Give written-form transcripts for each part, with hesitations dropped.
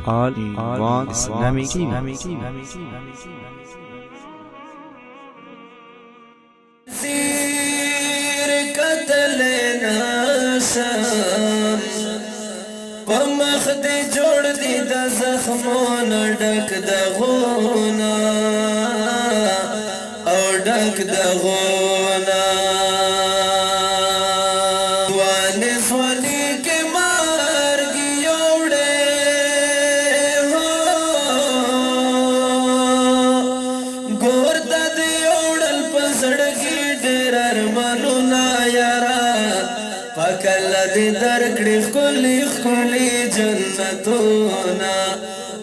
All in One Islamic TV. پمخ دی جوړ دی د زخمونو ډک د غونا او ډک د غونا وانه فلی کې مارګي یوړې هو ګور د دی یوړل پسړګي ډېر ارمانونه یارا پاکل دی درکړي خولي خولي جنتونا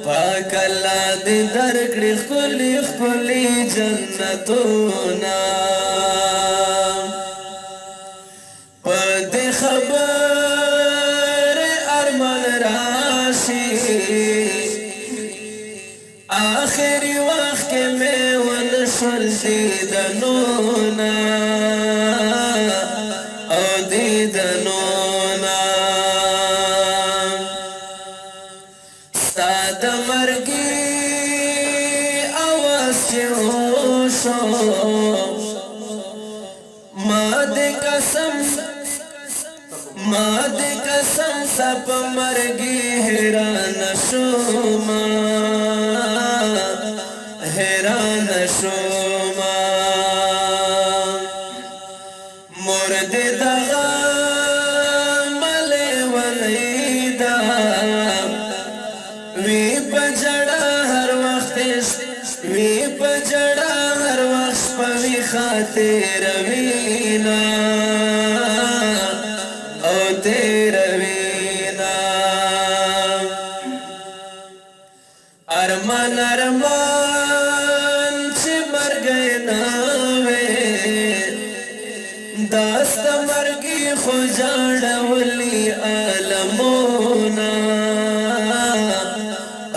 پاکل دی درکړي خولي خولي جنتونا پدې خبر ارمان راشي آخري وخت کې مې ونشل دیدنونا او دیدنونا ستا د مرګي اواز چې وشو ما دې قسم سپ مرګي حیران شوما حیران شوما مرد دغه ملې ولیدا وی پجړه هر وخت وی پجړه هر وخت په خاطر وینا او تیر وینا ارمان ارمان چې مرګ نه وې داست مرګي خو جاړولي عالمونا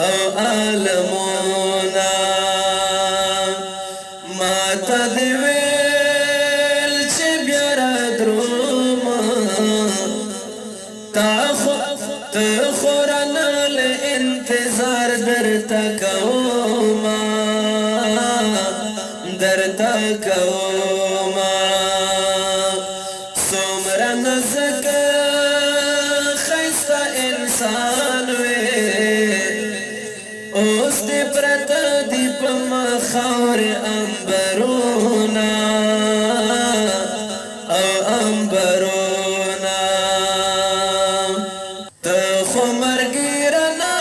او عالمونا ما ته دی ویل چې بیا را دروما تا خو رانه انتظار درته کوما درته کوما سومره نزک خیسته انسان وې اوس دې پرته دی په مخاور امبرونا او امبرونا ته خو مرګي رانه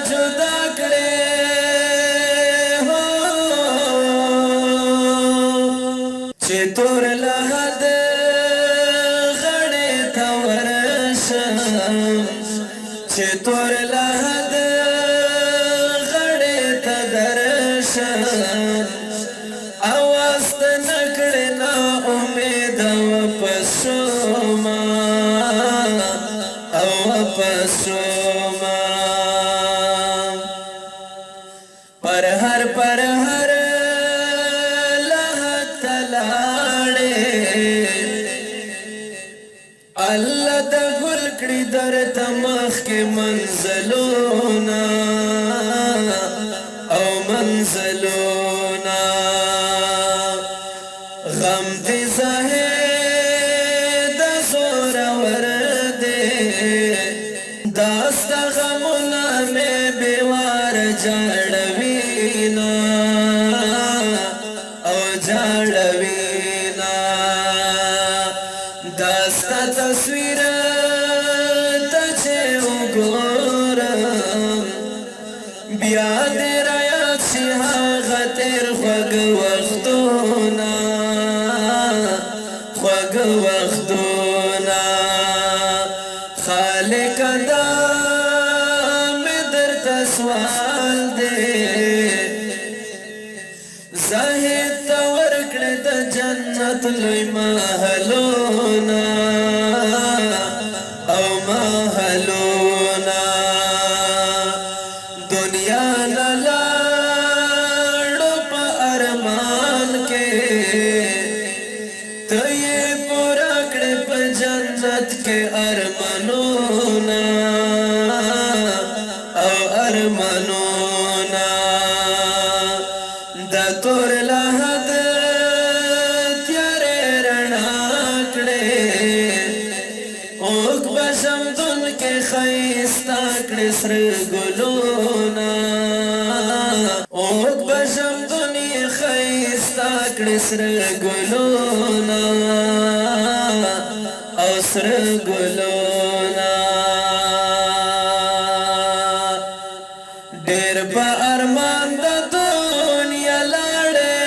جدا کړې هو چې تور لحد غړې ته ورشم چې تور لحد غړې ته درشم اواز ته نکړې نا امید واپس شوما او واپس شوما پر هر لحد تلاړې الله د ګل کړي در تمخ کې منزلونا او منزلونا غم دې زاهد زور ور دې داست غمونه مې بیوار جاړوینا او جاړوینا داست تصویر ته چې وګورم بیا دې رايات شي هغه تېر خوږ وختونه خوږ وختونه خالق دا مې درته سوال دی زاهد ته ورکړه د جنت لوی محلونه او محلونه دنیا نه لاړو په ارمان کې ته یې پوره کړې په جنت کې ارمانونه او شمدون کې خیستا کړې سر ګلونا اوک بشمدون کې خیستا کړې سر ګلونا او سر ګلونا ډېر په ارمان د دنیا لاړې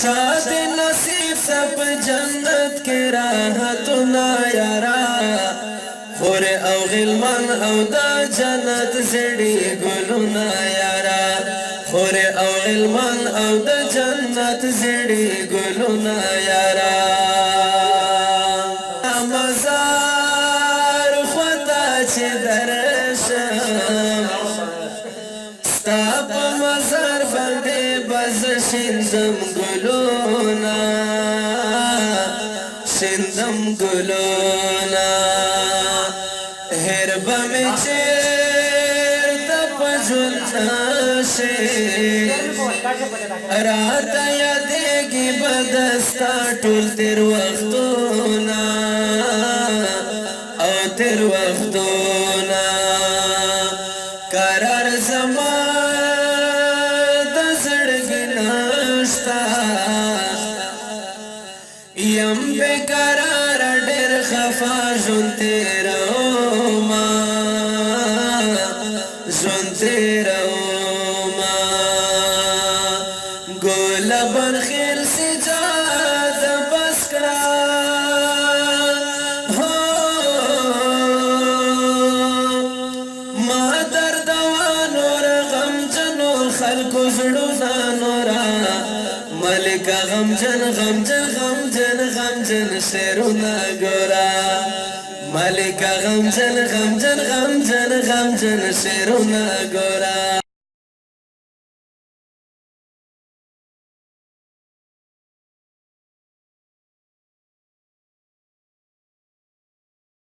شاد نصیب سب جنت کے راحتنا یارا خور او غلمان او دا جنت زڑی گلونا یارا خور او غلمان او دا جنت زڑی گلونا یارا مزار خدا چه درشم ستاب مزار بندے بز شندم گلونا شندم گلونا هربا میں چیر تپ جلتاشے رات یادیگی بدستا ٹول تیر وقتونا او تیر وقتونا قرار زمان دا زڑگی ناشتا یم بے قرار ڈیر خفا جن تیرا اوما جن تیرا اوما گولا برخیر سی جاد بسکرا خلق زړونه نورا ملک غمجن غمجن غمجن غمجن شعرونه ګورا ملک غمجن غمجن غمجن غمجن شعرونه ګورا